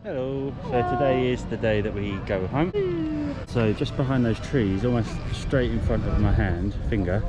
Hello, so today is the day that we go home. So just behind those trees, almost straight in front of my finger,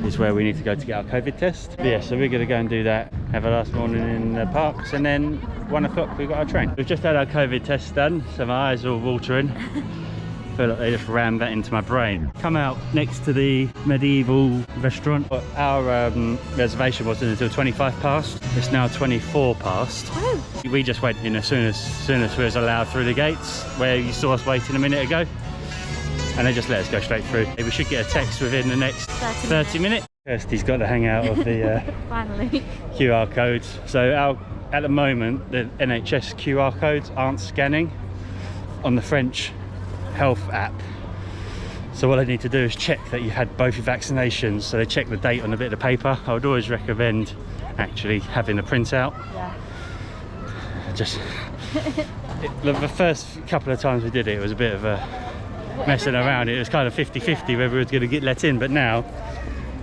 is where we need to go to get our COVID test. But yeah, so we're going to go and do that, have a last morning in the parks, and then 1 o'clock we've got our train. We've just had our COVID test done, so my eyes are all watering. I feel like they just rammed that into my brain. Come out next to the medieval restaurant. Our reservation wasn't until 25 past. It's now 24 past. Oh. We just went in as soon as we was allowed through the gates, where you saw us waiting a minute ago, and they just let us go straight through. We should get a text within the next 30 minutes. Kirsty's got the hang out of the Finally. QR codes. So at the moment, the NHS QR codes aren't scanning on the French health app. So what I need to do is check that you had both your vaccinations. So they check the date on a bit of paper. I would always recommend actually having a printout. Yeah. The first couple of times we did it was a bit of a messing around. It was kind of 50-50 whether we was going to get let in, but now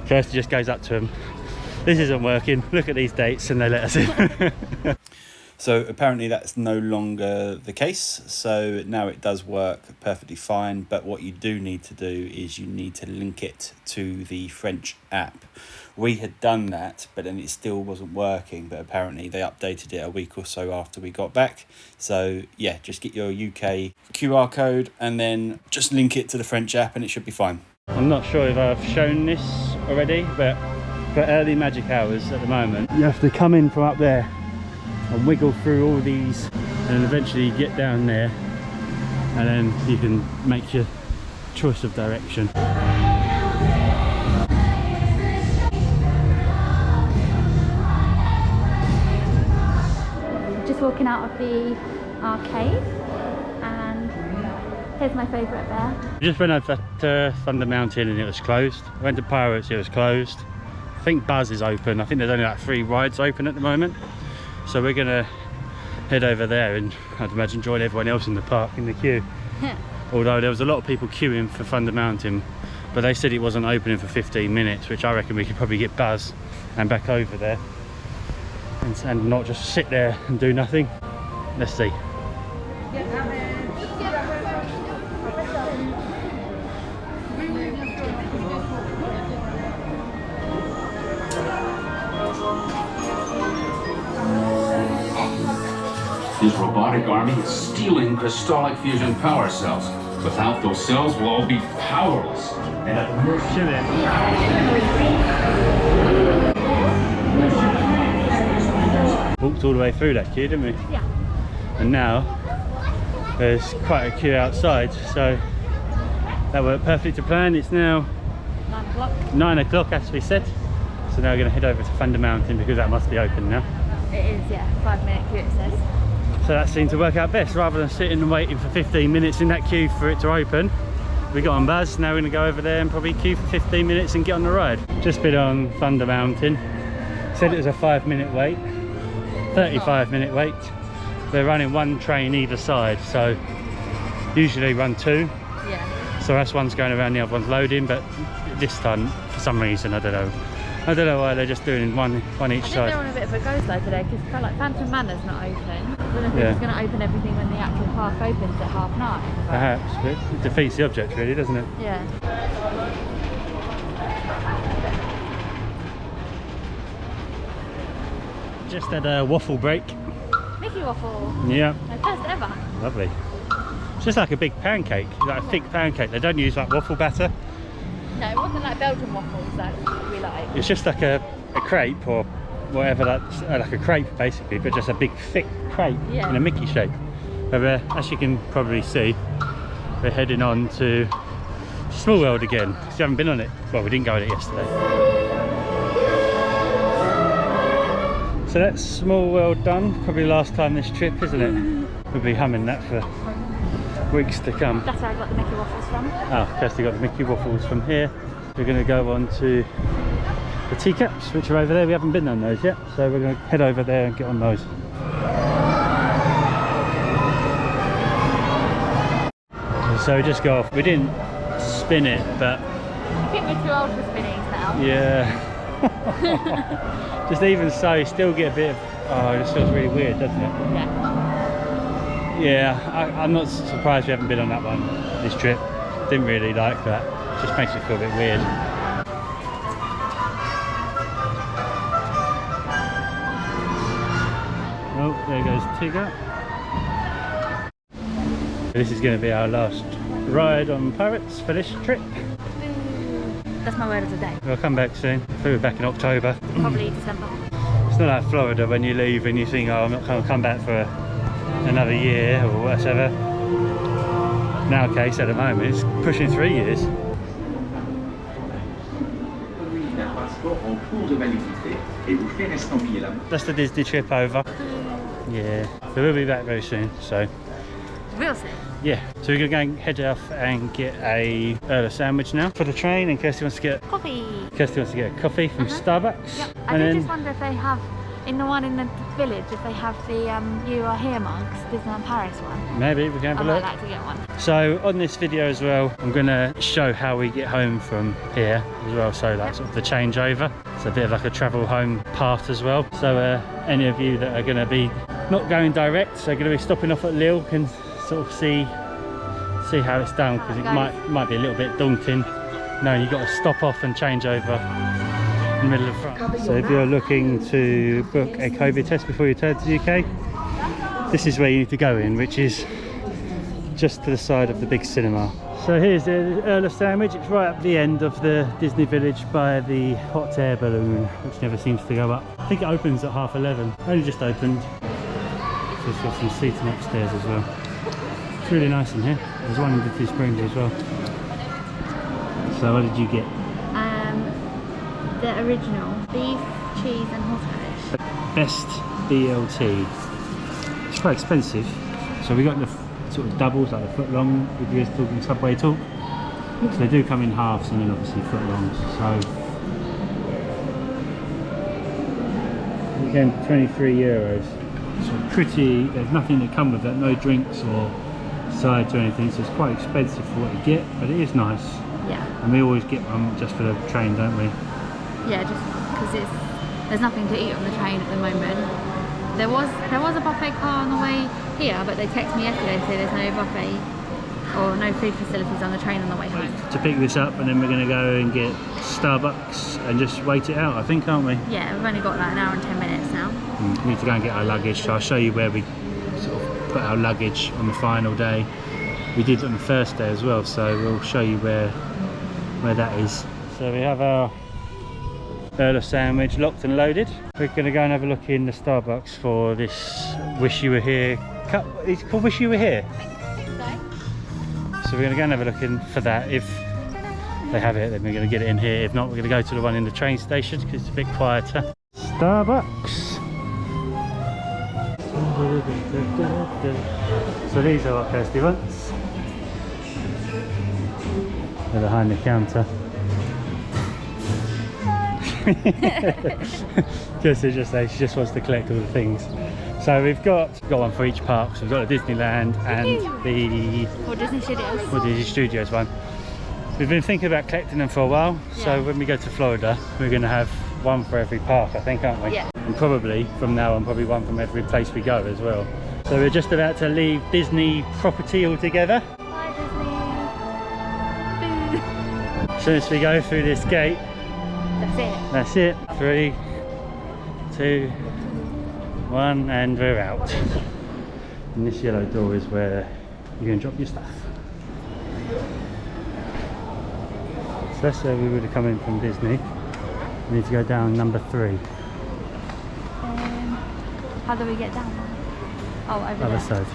Kirsty just goes up to them, this isn't working, look at these dates, and they let us in. So apparently that's no longer the case, so now it does work perfectly fine, but what you do need to do is you need to link it to the French app. We had done that, but then it still wasn't working, but apparently they updated it a week or so after we got back. So yeah, just get your UK QR code and then just link it to the French app and it should be fine. I'm not sure if I've shown this already, but for early magic hours at the moment, you have to come in from up there and wiggle through all these, and eventually you get down there, and then you can make your choice of direction. Just walking out of the arcade, and here's my favourite bear. We just went over to Thunder Mountain and it was closed. Went to Pirates, it was closed. I think Buzz is open. I think there's only like 3 rides open at the moment. So we're gonna head over there and I'd imagine join everyone else in the park in the queue. Although there was a lot of people queuing for Thunder Mountain, but they said it wasn't opening for 15 minutes, which I reckon we could probably get Buzz and back over there and not just sit there and do nothing. Let's see. His robotic army is stealing crystallic fusion power cells. Without those cells, we'll all be powerless. Walked all the way through that queue, didn't we? Yeah. And now there's quite a queue outside, so that worked perfectly to plan. It's now 9 o'clock. 9 o'clock as we said. So now we're going to head over to Thunder Mountain because that must be open now. It is, yeah. 5-minute queue it says. So that seemed to work out best. Rather than sitting and waiting for 15 minutes in that queue for it to open, we got on Buzz. Now we're going to go over there and probably queue for 15 minutes and get on the ride. Just been on Thunder Mountain. Said it was a 5-minute wait, 35-minute wait. They're running 1 train either side, so usually run 2. Yeah. So that's one's going around, the other one's loading, but this time, for some reason, I don't know why they're just doing one each I think side. they're on a bit of a go slow today because kind of like Phantom Manor's not open. I don't know if Yeah. it's going to open everything when the actual park opens at 9:30. Perhaps, but it defeats the object really, doesn't it? Yeah. Just had a waffle break. Mickey waffle. Yeah, My first ever. lovely. It's just like a big pancake, like a thick pancake. They don't use like waffle batter. No, it wasn't like Belgian waffles that we like. It's just like a crepe or whatever, that's like a crepe basically, but just a big thick crepe Yeah. in a Mickey shape. But as you can probably see, we're heading on to Small World again, because you haven't been on it. Well, we didn't go on it yesterday. So that's Small World done. Probably last time this trip, isn't it? We'll be humming that for weeks to come. That's where I got the Mickey waffles from. Oh, Kirsty got the Mickey waffles from here. We're going to go on to the teacups, which are over there. We haven't been on those yet, so we're going to head over there and get on those. So we just go off. We didn't spin it, but I think we're too old for spinnies now. yeah. Just even so, you still get a bit of, oh, it just feels really weird, doesn't it? Yeah. Yeah, I'm not surprised we haven't been on that one this trip. Didn't really like that. Just makes me feel a bit weird. Oh, there goes Tigger. This is going to be our last ride on Pirates for this trip. That's my word of the day. We'll come back soon. I think we're back in October. Probably December. It's not like Florida when you leave and you think, oh, I'm not going to come back for another year or whatever. In our case, at the moment, it's pushing 3 years. That's the Disney trip over. Yeah, so we'll be back very soon. So Real soon. yeah, so we're gonna go and head off and get a Earl sandwich now for the train, and Kirsty wants to get Coffee. a coffee from Starbucks. Yep. I And do then just wonder if they have, in the one in the village, if they have the You Are Here mugs, Disneyland Paris one. maybe we can have I a might look. like to get one. So on this video as well, I'm gonna show how we get home from here as well. So like sort of the changeover. It's a bit of like a travel home path as well. So any of you that are gonna be not going direct, so gonna be stopping off at Lille, can sort of see how it's done, because it might be a little bit daunting knowing you've got to stop off and change over in the middle of France. So if you're looking to book a COVID test before you turn to the UK, this is where you need to go in, which is just to the side of the big cinema. So here's the Earl sandwich. It's right at the end of the Disney village by the hot air balloon, which never seems to go up. I think it opens at 11:30. Only just opened. So it's got some seating upstairs as well. It's really nice in here. There's one in the Two Springs as well. So what did you get? The original beef, cheese, and horseradish. Best BLT. It's quite expensive. So we got the sort of doubles, like the foot long, if you're talking Subway talk. So they do come in halves and then obviously foot longs. So again, €23. So pretty. There's nothing that come with that. No drinks or sides or anything. So it's quite expensive for what you get, but it is nice. Yeah. And we always get one just for the train, don't we? Yeah, just because there's nothing to eat on the train at the moment. There was a buffet car on the way here, but they texted me yesterday to say there's no buffet or no food facilities on the train on the way home. To pick this up, and then we're going to go and get Starbucks and just wait it out, I think, aren't we? Yeah, we've only got like an hour and 10 minutes now. We need to go and get our luggage, so I'll show you where we sort of put our luggage on the final day. We did it on the first day as well, so we'll show you where that is. So we have our Earl sandwich locked and loaded. We're going to go and have a look in the Starbucks for this Wish You Were Here cup. It's called Wish You Were Here. I think so. So we're going to go and have a look in for that. If they have it, then we're going to get it in here. If not, we're going to go to the one in the train station because it's a bit quieter. Starbucks. So these are what Kirsty wants. They're behind the counter. Kirsty just says she just wants to collect all the things. So we've got one for each park. So we've got the Disneyland and the Disney Studios. Disney Studios one. We've been thinking about collecting them for a while. Yeah. So when we go to Florida, we're going to have one for every park, I think, aren't we? Yeah. And probably from now on, probably one from every place we go as well. So we're just about to leave Disney property altogether. Bye, Disney. Boo. As soon as we go through this gate, That's it. that's it. 3, 2, 1, and we're out. And this yellow door is where you're going to drop your stuff. So that's where we would have come in from Disney. We need to go down number 3. How do we get down? Oh, over Other there. side.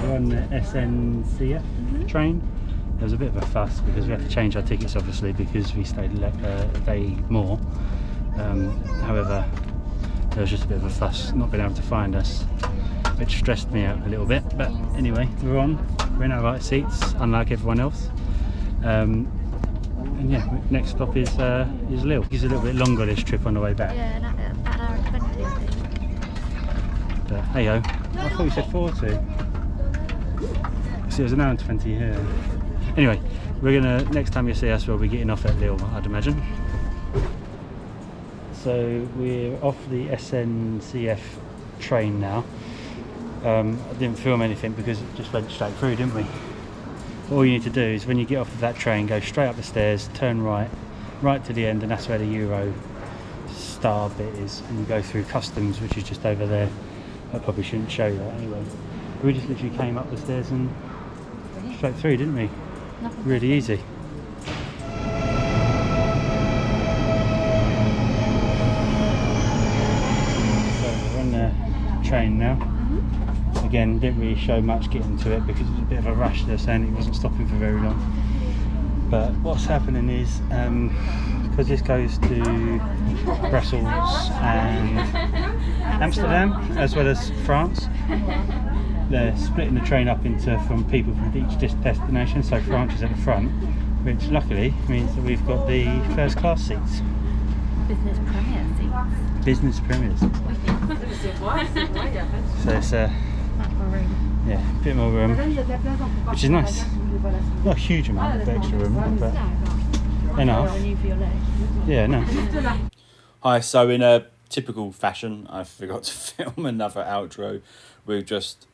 We're on the Sncf train. There was a bit of a fuss because we had to change our tickets, obviously, because we stayed a day more. However, there was just a bit of a fuss not being able to find us, which stressed me out a little bit. But anyway, we're in our right seats, unlike everyone else. And yeah, next stop is Lille. It's a little bit longer this trip on the way back. Yeah, about an hour and 20, I think. but hey ho. I thought you said 40. See, it was an hour and 20 here. Anyway, we're gonna, next time you see us, we'll be getting off at Lille, I'd imagine. So we're off the Sncf train now. I didn't film anything because it just went straight through, didn't we? All you need to do is when you get off of that train, go straight up the stairs, turn right to the end, and that's where the Eurostar bit is, and you go through customs, which is just over there. I probably shouldn't show you that anyway. We just literally came up the stairs and straight through, didn't we? Nothing. Really easy. Train now. Again, didn't really show much getting to it because it was a bit of a rush. They're saying it wasn't stopping for very long. But what's happening is, because this goes to Brussels and Amsterdam as well as France, they're splitting the train up into from people from each destination. So France is at the front, which luckily means that we've got the first class seats. Business Premier seats. Business Premier seats. So it's Much more room. yeah, a bit more room, which is nice. Not a huge amount of extra room, but enough. Yeah, no. Hi, so in a typical fashion, I forgot to film another outro. We just,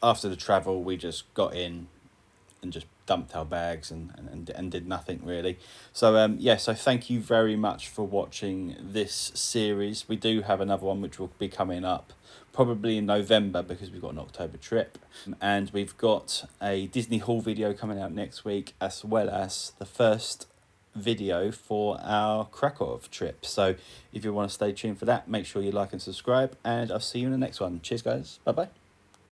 after the travel, we just got in and just dumped our bags and did nothing really. So yeah, so thank you very much for watching this series. We do have another one which will be coming up probably in November because we've got an October trip, and we've got a Disney haul video coming out next week, as well as the first video for our Krakow trip. So if you want to stay tuned for that, make sure you like and subscribe, and I'll see you in the next one. Cheers guys, bye bye.